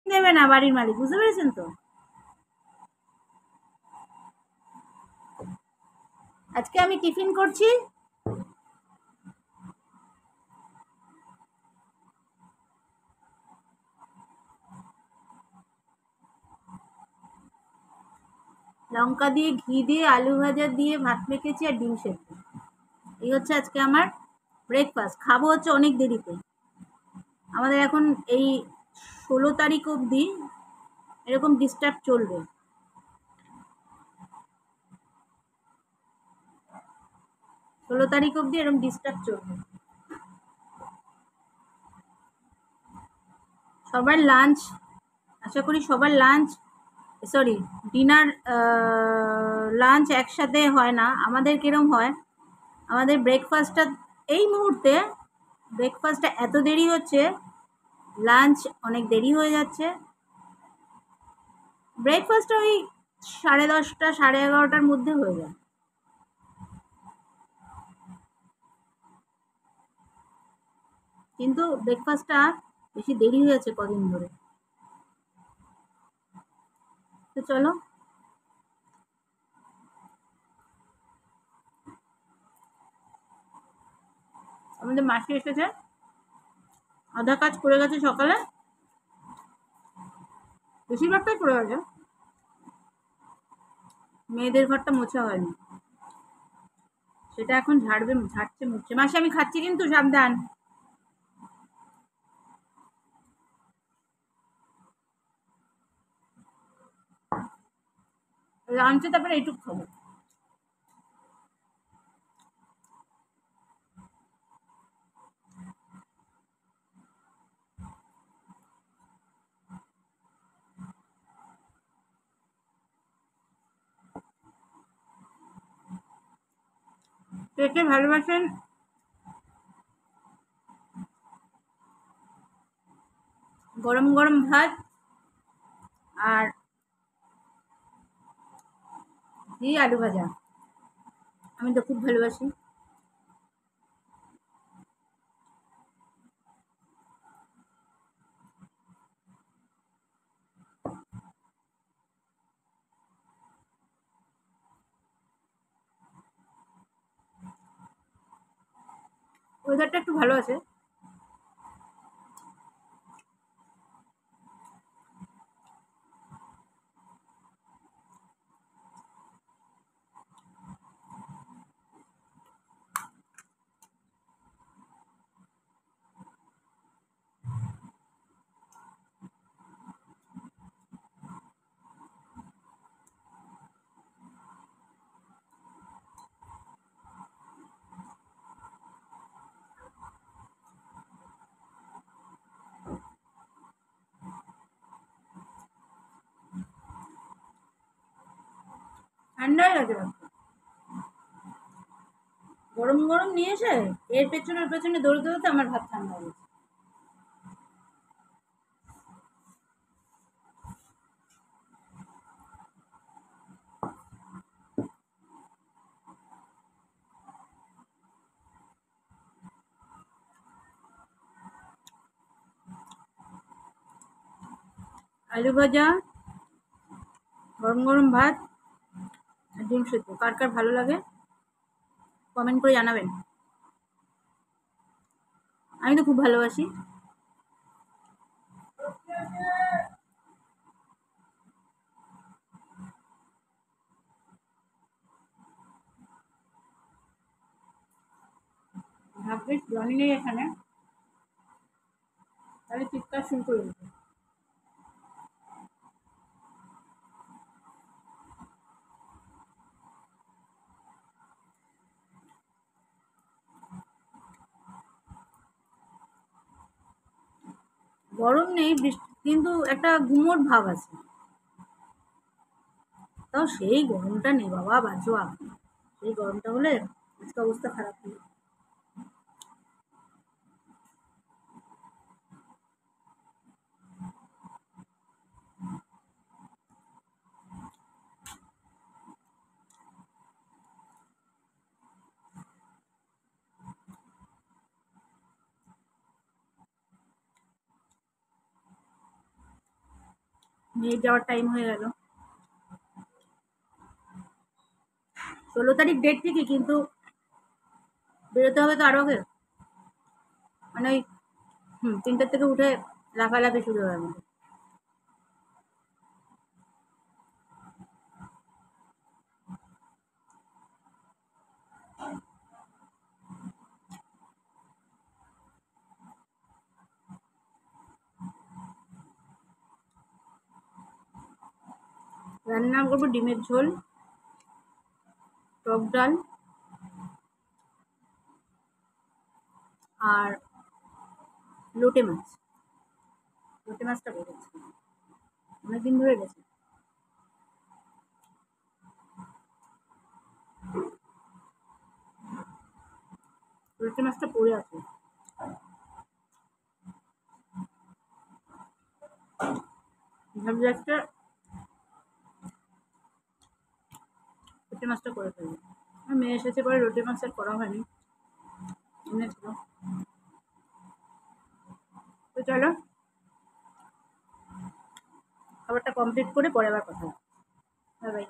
দেবে না বাড়ির মালিক, বুঝতে পেরেছেন তো? আজকে আমি টিফিন করছি লঙ্কা দিয়ে, ঘি দিয়ে, আলু ভাজা দিয়ে, ভাত মেখেছি আর ডিম সেদ্ধ। এই হচ্ছে আজকে আমার ব্রেকফাস্ট। খাবো হচ্ছে অনেক দেরিতে। আমাদের এখন এই 16 তারিখ অবধি এরকম ডিস্টার্ব চলবে। 16 তারিখ অবধি এরকম ডিস্টার্ব চলবে। সবার লাঞ্চ, আশা করি সবার লাঞ্চ, সরি ডিনার, লাঞ্চ একসাথে হয় না। আমাদের কিরম হয়, আমাদের ব্রেকফাস্টটা এই মুহূর্তে, ব্রেকফাস্টটা এত দেরি হচ্ছে, লাঞ্চ অনেক দেরি হয়ে যাচ্ছে। ব্রেকফাস্টটা ওই 10:30 11:30টার মধ্যে হয়ে যায়। কিন্তু ব্রেকফাস্টটা বেশি দেরি হয়েছে কদিন ধরে। তো চলো, আমাদের মাসি এসেছে, আধা কাজ করে গেছে সকালে, বেশিরভাগটাই করে গেছে। মেয়েদের ঘরটা মোছা হয়নি, সেটা এখন ঝাড়বে, ঝাড়ছে মুছছে। মাসি আমি খাচ্ছি কিন্তু, সাবধান। লাঞ্চে তারপরে এইটুক খাবো। কে কে ভালোবাসেন গরম গরম ভাত আর ঘি আলু ভাজা? আমি তো খুব ভালোবাসি। ওয়েদারটা একটু ভালো আছে। ঠান্ডাই লাগে ভাতটা। গরম গরম নিয়ে এসে এর পেছনে ওর পেছনে দৌড়তে দৌড়তে আমার ভাত ঠান্ডা হয়ে গেছে। আলু ভাজা, গরম গরম ভাত আর ডিম সেদ্ধ, কার কার ভালো লাগে কমেন্ট করে জানাবেন। আমি তো খুব ভালোবাসি। ভাগ্যিস জনি নেই এখানে, তাহলে চিৎকার শুরু করে দিত। গরম নেই, বৃষ্টি কিন্তু একটা গুমোট ভাব আছে। তাও সেই গরমটা নেই বাবা, বাজোয়া। সেই গরমটা হলে আজকে অবস্থা খারাপ হলো। নিয়ে যাওয়ার টাইম হয়ে গেল। 16 তারিখ ডেট ঠিকই, কিন্তু বেরোতে হবে তো আরও আগে, মানে ওই 3টার থেকে উঠে লাফালাফি শুরু হবে আমাদের। রান্না করবো ডিমের ঝোল, টক ডাল, আর লোটে মাছ। লোটে মাছটা বেড়েছে, অনেকদিন ধরে গেছে। লোটে মাছটা পড়ে আছে, ভাবছি একটা লোটে মাছটা করে ফেলবো। মেয়ে এসেছে পরে লোটে মাছ আর করা হয়নি, এনেছিল। তো চলো খাবারটা কমপ্লিট করে পরে আবার কথা হবে। Bye bye.